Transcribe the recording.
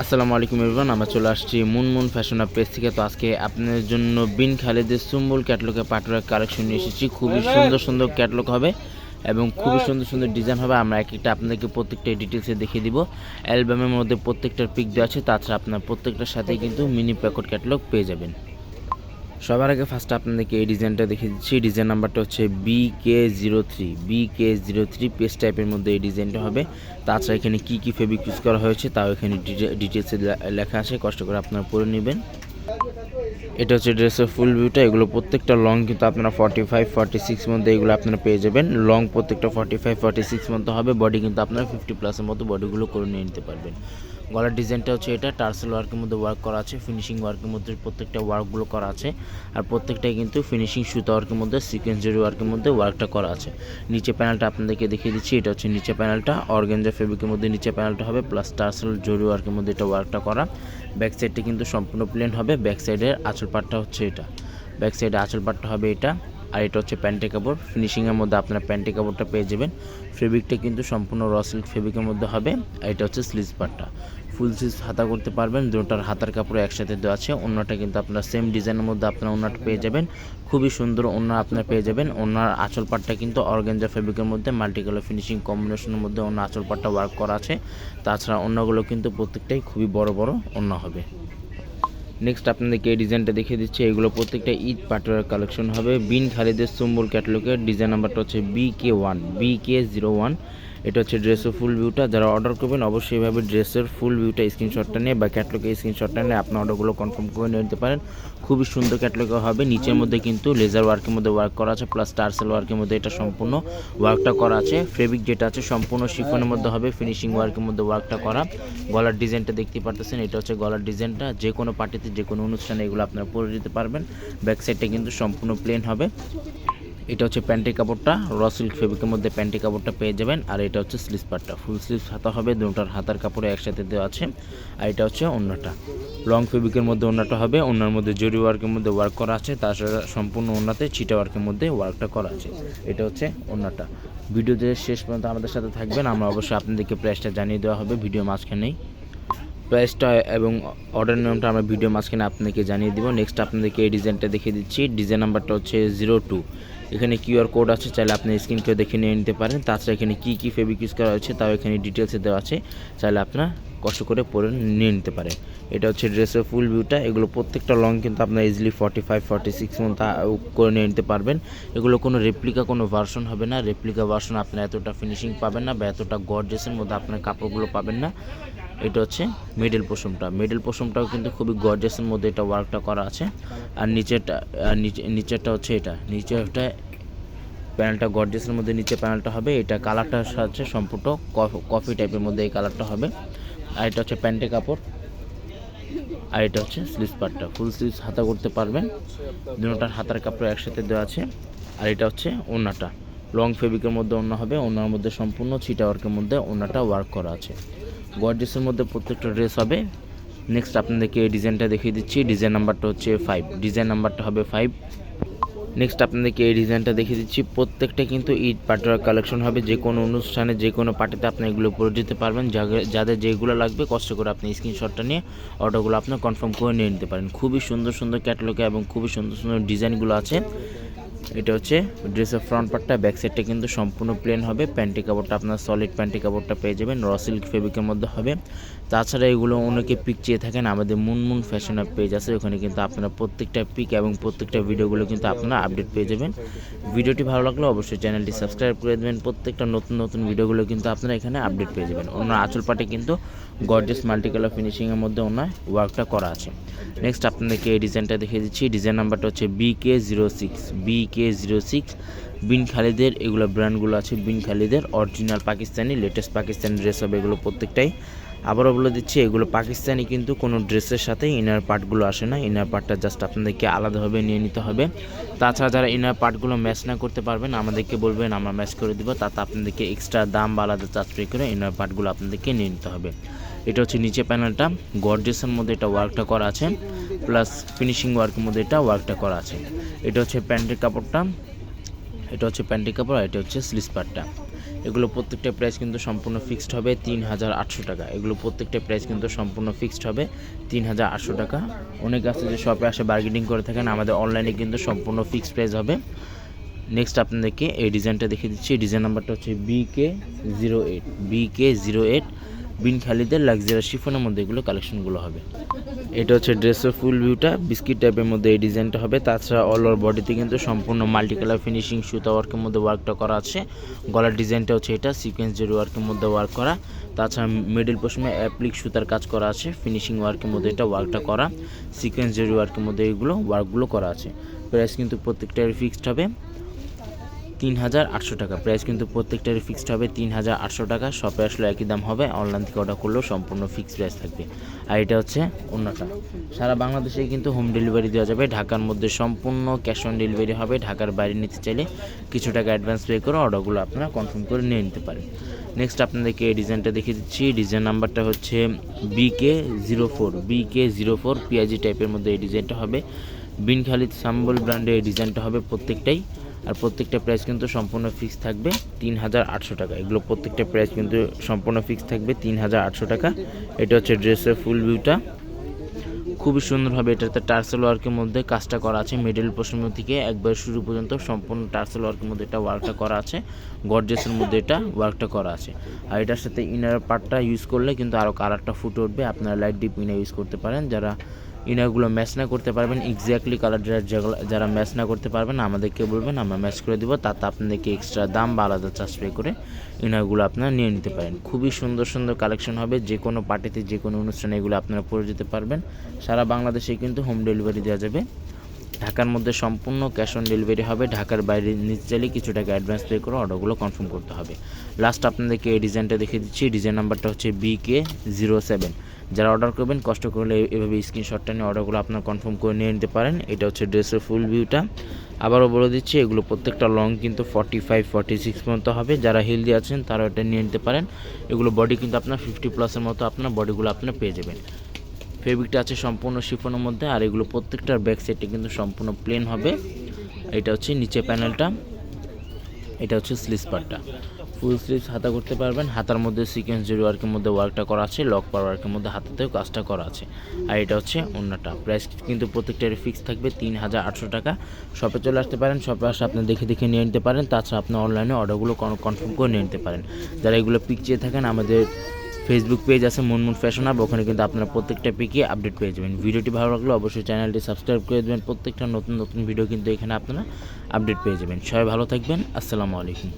আসসালামু আলাইকুম এভরিওয়ান, আমরা চলে আসছি মুনমুন ফ্যাশন পেজ থেকে। তো আজকে আপনাদের জন্য বিন খালিদের সুম্বুল ক্যাটলগে পাটুরার কালেকশন নিয়ে এসেছি। খুবই সুন্দর সুন্দর ক্যাটলগ হবে এবং খুবই সুন্দর সুন্দর ডিজাইন হবে। আমরা এক একটা আপনাদেরকে প্রত্যেকটা ডিটেলসে দেখিয়ে দিব। অ্যালবামের মধ্যে প্রত্যেকটার পিক দেওয়া আছে, তাছাড়া আপনার প্রত্যেকটার সাথেই কিন্তু মিনি প্যাকেট ক্যাটলগ পেয়ে যাবেন। সবার আগে ফার্স্ট আপনাদেরকে এই ডিজাইনটা দেখিয়ে দিচ্ছি। ডিজাইন নাম্বারটা হচ্ছে BK03 পেজ টাইপের মধ্যে এই ডিজাইনটা হবে। তাছাড়া এখানে কী ফেব্রিক ইউজ করা হয়েছে তাও এখানে ডিটেলসে লেখা আছে, কষ্ট করে আপনারা পড়ে নেবেন। এটা হচ্ছে ড্রেসের ফুল ভিউটা। এগুলো প্রত্যেকটা লং কিন্তু আপনারা 45-46 মধ্যে এগুলো আপনারা পেয়ে যাবেন। লং প্রত্যেকটা 45-46 মধ্যে হবে। বডি কিন্তু আপনারা 50+ মতো বডিগুলো করে নিয়ে নিতে পারবেন। গলার ডিজাইনটা হচ্ছে এটা টার্সেল ওয়ার্কের মধ্যে ওয়ার্ক করা আছে, ফিনিশিং ওয়ার্কের মধ্যে প্রত্যেকটা ওয়ার্কগুলো করা আছে। আর প্রত্যেকটাই কিন্তু ফিনিশিং সুতা ওয়ার্কের মধ্যে সিকোয়েন্স জরি ওয়ার্কের মধ্যে ওয়ার্কটা করা আছে। নিচে প্যানেলটা আপনাদেরকে দেখিয়ে দিচ্ছি। এটা হচ্ছে নিচে প্যানেলটা অর্গানজা ফেব্রিকের মধ্যে নিচে প্যানেলটা হবে, প্লাস টার্সেল জরি ওয়ার্কের মধ্যে এটা ওয়ার্কটা করা। ব্যাক সাইডটা কিন্তু সম্পূর্ণ প্লেন হবে। ব্যাক সাইডের আঁচল পাটটা হচ্ছে এটা, ব্যাক সাইডে আঁচল পাটটা হবে এটা। আর এটা হচ্ছে প্যান্টের কাপড়। ফিনিশিংয়ের মধ্যে আপনারা প্যান্টের কাপড়টা পেয়ে যাবেন। ফেব্রিকটা কিন্তু সম্পূর্ণ র সিল্ক ফেব্রিকের মধ্যে হবে। আর এটা হচ্ছে স্লিভস পাটটা, ফুল স্লিভস হাতা করতে পারবেন। দুটোর হাতার কাপড় একসাথে দেওয়া আছে। ওড়নাটা কিন্তু আপনারা সেম ডিজাইনের মধ্যে আপনারা ওড়নাটা পেয়ে যাবেন। খুবই সুন্দর ওড়না আপনারা পেয়ে যাবেন। ওড়নার আঁচল পাটটা কিন্তু অর্গানজা ফেব্রিকের মধ্যে মাল্টি কালার ফিনিশিং কম্বিনেশনের মধ্যে ওড়না আঁচল পাটটা ওয়ার্ক করা আছে। তাছাড়া ওড়নাগুলো কিন্তু প্রত্যেকটাই খুবই বড় বড় ওড়না হবে। নেক্সট আপনাদেরকে এই ডিজাইনটা দেখিয়ে দিচ্ছি। এগুলো প্রত্যেকটা ঈদ পাটুয়ার কালেকশন হবে। বিন খালিদের সুম্বুল ক্যাটালগের ডিজাইন নাম্বারটা হচ্ছে BK01। এটা হচ্ছে ড্রেসের ফুল ভিউটা। যারা অর্ডার করবেন অবশ্যই এভাবে ড্রেসের ফুল ভিউটা স্ক্রিনশটটা নিয়ে বা ক্যাটালগের স্ক্রিনশটটা নিয়ে আপনার অর্ডারগুলো কনফার্ম করে নিতে পারেন। খুবই সুন্দর ক্যাটালগ হবে। নিচের মধ্যে কিন্তু লেজার ওয়ার্কের মধ্যে ওয়ার্ক করা আছে, প্লাস টার্সেল ওয়ার্কের মধ্যে এটা সম্পূর্ণ ওয়ার্কটা করা আছে। ফেব্রিক যেটা আছে সম্পূর্ণ শিফনের মধ্যে হবে, ফিনিশিং ওয়ার্কের মধ্যে ওয়ার্কটা করা। গলার ডিজাইনটা দেখতে পারতেছেন, এটা হচ্ছে গলার ডিজাইনটা। যে কোনো পার্টিতে যে কোনো অনুষ্ঠানে এগুলো আপনারা পরে দিতে পারবেন। ব্যাক সাইডটা কিন্তু সম্পূর্ণ প্লেন হবে। এটা হচ্ছে প্যান্টের কাপড়টা, র সিল্ক ফেব্রিকের মধ্যে প্যান্টের কাপড়টা পেয়ে যাবেন। আর এটা হচ্ছে স্লিভস পার্টটা, ফুল স্লিভস হাতা হবে। দুটোর হাতার কাপড়ে একসাথে দেওয়া আছে। আর এটা হচ্ছে ওড়নাটা, লং ফেব্রিকের মধ্যে ওড়নাটা হবে। ওড়নার মধ্যে জরি ওয়ার্কের মধ্যে ওয়ার্ক করা আছে। তাছাড়া সম্পূর্ণ ওড়নাতে চিটা ওয়ার্কের মধ্যে ওয়ার্কটা করা আছে। এটা হচ্ছে ওড়নাটা। ভিডিওতে শেষ পর্যন্ত আমাদের সাথে থাকবেন। আমরা অবশ্যই আপনাদেরকে প্রাইসটা জানিয়ে দেওয়া হবে ভিডিও মাঝখানেই। প্রাইসটা এবং অর্ডার নিয়মটা আমরা ভিডিও মাঝখানে আপনাদেরকে জানিয়ে দিব। নেক্সট আপনাদেরকে এই ডিজাইনটা দেখিয়ে দিচ্ছি। ডিজাইন নাম্বারটা হচ্ছে 02। এখানে কিউআর কোড আছে, চাইলে আপনি স্ক্রিন করে দেখে নিয়ে নিতে পারেন। তাছাড়া এখানে কী ফেব্রিক ইউজ করা হয়েছে তাও এখানে ডিটেলসে দেওয়া আছে, চাইলে আপনার কষ্ট করে পরে নিয়ে নিতে পারেন। এটা হচ্ছে ড্রেসের ফুল ভিউটা। এগুলো প্রত্যেকটা লং কিন্তু আপনার ইজিলি 45-46 মতো করে নিয়ে নিতে পারবেন। এগুলো কোনো রেপ্লিকা কোনো ভার্সন হবে না। রেপ্লিকা ভার্সন আপনার এতটা ফিনিশিং পাবেন না বা এতটা গর্জিয়াসের মধ্যে আপনার কাপড়গুলো পাবেন না। এটা হচ্ছে মিডল পোশনটাও কিন্তু খুবই গর্জিয়াসের মধ্যে এটা ওয়ার্কটা করা আছে। আর নিচেরটা হচ্ছে এটা, নিচেরটা প্যানেলটা গর্জিয়াসের মধ্যে নিচে প্যানেলটা হবে। এটা কালারটার সাথে সম্পূর্ণ কফি টাইপের মধ্যে এই কালারটা হবে। আর এটা হচ্ছে প্যান্টের কাপড়। আর এটা হচ্ছে স্লিভস পার্টটা, ফুল স্লিভস হাতা করতে পারবেন। দুটোটার হাতার কাপড় একসাথে দেওয়া আছে। আর এটা হচ্ছে ওড়নাটা, লং ফেব্রিকের মধ্যে ওড়না হবে। ওড়নার মধ্যে সম্পূর্ণ চিটা ওয়ার্কের মধ্যে ওড়নাটা ওয়ার্ক করা আছে। গর্জিয়াসের মধ্যে প্রত্যেকটা ড্রেস হবে। নেক্সট আপনাদেরকে এই ডিজাইনটা দেখিয়ে দিচ্ছি। ডিজাইন নাম্বারটা হচ্ছে 5, ডিজাইন নাম্বারটা হবে 5। নেক্সট আপনাদেরকে এই ডিজাইনটা দেখিয়ে দিচ্ছি। প্রত্যেকটা কিন্তু ঈদ পাটুয়ার কালেকশন হবে। যে কোনো অনুষ্ঠানে যে কোনো পার্টিতে আপনি এগুলো পরে দিতে পারবেন। যাদের যেগুলো লাগবে কষ্ট করে আপনি স্ক্রিনশটটা নিয়ে অর্ডারগুলো আপনি কনফার্ম করে নিয়ে নিতে পারেন। খুবই সুন্দর সুন্দর ক্যাটালগে এবং খুবই সুন্দর সুন্দর ডিজাইনগুলো আছে। এটা হচ্ছে ড্রেসের ফ্রন্ট পার্টটা। ব্যাক সাইডটা কিন্তু সম্পূর্ণ প্লেন হবে। প্যান্টি কাপড়টা আপনার সলিড প্যান্টি কাপড়টা পেয়ে যাবেন, র সিল্ক ফেব্রিকের মধ্যে হবে। তাছাড়া এগুলো অনেকে পিক চেয়ে থাকেন, আমাদের মুনমুন ফ্যাশন পেজ আছে, ওখানে কিন্তু আপনারা প্রত্যেকটা পিক এবং প্রত্যেকটা ভিডিওগুলো কিন্তু আপনারা আপডেট পেয়ে যাবেন। ভিডিওটি ভালো লাগলে অবশ্যই চ্যানেলটি সাবস্ক্রাইব করে দেবেন। প্রত্যেকটা নতুন নতুন ভিডিওগুলো কিন্তু আপনারা এখানে আপডেট পেয়ে যাবেন। অন্য আঁচল পাটে কিন্তু গর্জিয়াস মাল্টি কালার ফিনিশিংয়ের মধ্যে অন্য ওয়ার্কটা করা আছে। নেক্সট আপনাদেরকে এই ডিজাইনটা দেখিয়ে দিচ্ছি। ডিজাইন নাম্বারটা হচ্ছে BK06। বিন খালিদের এগুলো ব্র্যান্ডগুলো আছে। বিন খালিদের original Pakistani latest Pakistani dress হবে এগুলো প্রত্যেকটাই। আবারও বলে দিচ্ছি, এগুলো পাকিস্তানি কিন্তু কোনো ড্রেসের সাথে ইনার পার্টগুলো আসে না। ইনার পার্টটা জাস্ট আপনাদেরকে আলাদাভাবে নিয়ে নিতে হবে। তাছাড়া যারা ইনার পার্টগুলো ম্যাচ না করতে পারবেন আমাদেরকে বলবেন, আমরা ম্যাচ করে দেবো। তাতে আপনাদেরকে এক্সট্রা দাম বা আলাদা চার্জ পে করে ইনার পার্টগুলো আপনাদেরকে নিয়ে নিতে হবে। এটা হচ্ছে নিচে প্যানেলটা, গর্জিয়াসের মধ্যে এটা ওয়ার্কটা করা আছে, প্লাস ফিনিশিং ওয়ার্কের মধ্যে এটা ওয়ার্কটা করা আছে। এটা হচ্ছে প্যান্টের কাপড়টা, এটা হচ্ছে প্যান্টের কাপড়। আর এটা হচ্ছে স্লিভস পার্টটা। এগুলো প্রত্যেকটা প্রাইস কিন্তু সম্পূর্ণ ফিক্সড হবে 3800 টাকা। এগুলো প্রত্যেকটা প্রাইস কিন্তু সম্পূর্ণ ফিক্সড হবে 3800 টাকা। অনেক আছে যে শপে আসে বার্গেনিং করে থাকেন, আমাদের অনলাইনে কিন্তু সম্পূর্ণ ফিক্সড প্রাইস হবে। নেক্সট আপনাদেরকে এই ডিজাইনটা দেখিয়ে দিচ্ছি। ডিজাইন নাম্বারটা হচ্ছে BK08 বিন খালিদের লাক্সারি শিফনের মধ্যে এগুলো কালেকশনগুলো হবে। এটা হচ্ছে ড্রেসের ফুল ভিউটা, বিস্কিট টাইপের মধ্যে এই ডিজাইনটা হবে। তাছাড়া অল ওভার বডিতে কিন্তু সম্পূর্ণ মাল্টি কালার ফিনিশিং সুতা ওয়ার্কের মধ্যে ওয়ার্কটা করা আছে। গলার ডিজাইনটা হচ্ছে এটা সিকোয়েন্স জরি ওয়ার্কের মধ্যে ওয়ার্ক করা। তাছাড়া মিডল পোর্শনে অ্যাপ্লিক সুতার কাজ করা আছে, ফিনিশিং ওয়ার্কের মধ্যে এটা ওয়ার্কটা করা, সিকোয়েন্স জরি ওয়ার্কের মধ্যে এগুলো ওয়ার্কগুলো করা আছে। প্রাইস কিন্তু প্রত্যেকটার ফিক্সড হবে 3800 টাকা। প্রাইস কিন্তু প্রত্যেকটারই ফিক্সড হবে 3800 টাকা। শপে আসলে একই দাম হবে, অনলাইন থেকে অর্ডার করলেও সম্পূর্ণ ফিক্সড প্রাইস থাকবে। আর এটা হচ্ছে অন্যটা, সারা বাংলাদেশে কিন্তু হোম ডেলিভারি দেওয়া যাবে। ঢাকার মধ্যে সম্পূর্ণ ক্যাশ অন ডেলিভারি হবে। ঢাকার বাইরে নিতে চাইলে কিছু টাকা অ্যাডভান্স পে করে অর্ডারগুলো আপনারা কনফার্ম করে নিয়ে নিতে পারেন। নেক্সট আপনাদেরকে এই ডিজাইনটা দেখিয়ে দিচ্ছি। ডিজাইন নাম্বারটা হচ্ছে BK04 পিআইজি টাইপের মধ্যে এই ডিজাইনটা হবে। বিন খালিদ সাম্বল ব্র্যান্ডের এই ডিজাইনটা হবে প্রত্যেকটাই। আর প্রত্যেকটা প্রাইস কিন্তু সম্পূর্ণ ফিক্স থাকবে 3800 টাকা। এগুলো প্রত্যেকটা প্রাইস কিন্তু সম্পূর্ণ ফিক্স থাকবে 3800 টাকা। এটা হচ্ছে ড্রেসের ফুল ভিউটা, খুবই সুন্দরভাবে এটাতে টার্সেল ওয়ার্কের মধ্যে কাজটা করা আছে। মিডল পোর্শন থেকে একবার শুরু পর্যন্ত সম্পূর্ণ টার্সেল ওয়ার্কের মধ্যে এটা ওয়ার্কটা করা আছে, গর্জিয়াসের মধ্যে এটা ওয়ার্কটা করা আছে। আর এটার সাথে ইনার পার্টটা ইউজ করলে কিন্তু আরও কালারটা ফুটে উঠবে। আপনারা লাইট ডিপ ইনার ইউজ করতে পারেন। যারা ইনারগুলো ম্যাচ না করতে পারবেন, এক্স্যাক্টলি কালার যারা ম্যাচ না করতে পারবেন আমাদেরকে বলবেন, আমরা ম্যাচ করে দেবো। তাতে আপনাদেরকে এক্সট্রা দাম বা আলাদা চার্জ পে করে ইনারগুলো আপনারা নিয়ে নিতে পারেন। খুবই সুন্দর সুন্দর কালেকশন হবে, যে কোনো পার্টিতে যে কোনো অনুষ্ঠানে এগুলো আপনারা পরে যেতে পারবেন। সারা বাংলাদেশে কিন্তু হোম ডেলিভারি দেওয়া যাবে। ঢাকার মধ্যে সম্পূর্ণ ক্যাশ অন ডেলিভারি হবে। ঢাকার বাইরে নিতে চাইলে কিছু টাকা অ্যাডভান্স পে করে অর্ডারগুলো কনফার্ম করতে হবে। লাস্ট আপনাদেরকে এই ডিজাইনটা দেখিয়ে দিচ্ছি। ডিজাইন নাম্বারটা হচ্ছে BK07। যারা অর্ডার করবেন কষ্ট করলে এভাবে স্ক্রিনশটটা নিয়ে অর্ডারগুলো আপনারা কনফার্ম করে নিয়ে নিতে পারেন। এটা হচ্ছে ড্রেসের ফুল ভিউটা। আবারও বলে দিচ্ছি, এগুলো প্রত্যেকটা লং কিন্তু 45-46 পর্যন্ত হবে। যারা হেলদি আছেন তারা এটা নিয়ে নিতে পারেন। এগুলো বডি কিন্তু আপনার 50+ মতো আপনার বডিগুলো আপনারা পেয়ে যাবেন। ফেব্রিকটা আছে সম্পূর্ণ শিফনের মধ্যে। আর এগুলো প্রত্যেকটার ব্যাক সাইডে কিন্তু সম্পূর্ণ প্লেন হবে। এটা হচ্ছে নিচে প্যানেলটা, এটা হচ্ছে স্লিভস পার্টটা। ফুল স্লিভস হাতা করতে পারবেন। হাতার মধ্যে সিকোয়েন্স জরি ওয়ার্কের মধ্যে ওয়ার্কটা করা আছে, লক পাওয়ার ওয়ার্কের মধ্যে হাতাতেও কাজটা করা আছে। আর এটা হচ্ছে অন্যটা। প্রাইস কিন্তু প্রত্যেকটারই ফিক্স থাকবে 3800 টাকা। শপে চলে আসতে পারেন, শপে আসে আপনি দেখে দেখে নিয়ে নিতে পারেন। তাছাড়া আপনি অনলাইনে অর্ডারগুলো কনফার্ম করে নিয়ে নিতে পারেন। যারা এগুলো পিক চেয়ে থাকেন, আমাদের ফেসবুক পেজ আছে মুনমুন ফ্যাশন হাব, ওখানে কিন্তু আপনারা প্রত্যেকটা পিকে আপডেট পেয়ে যাবেন। ভিডিওটি ভালো লাগলে অবশ্যই চ্যানেলটি সাবস্ক্রাইব করে দেবেন। প্রত্যেকটা নতুন নতুন ভিডিও কিন্তু এখানে আপনারা আপডেট পেয়ে যাবেন। সবাই ভালো থাকবেন। আসসালামু আলাইকুম।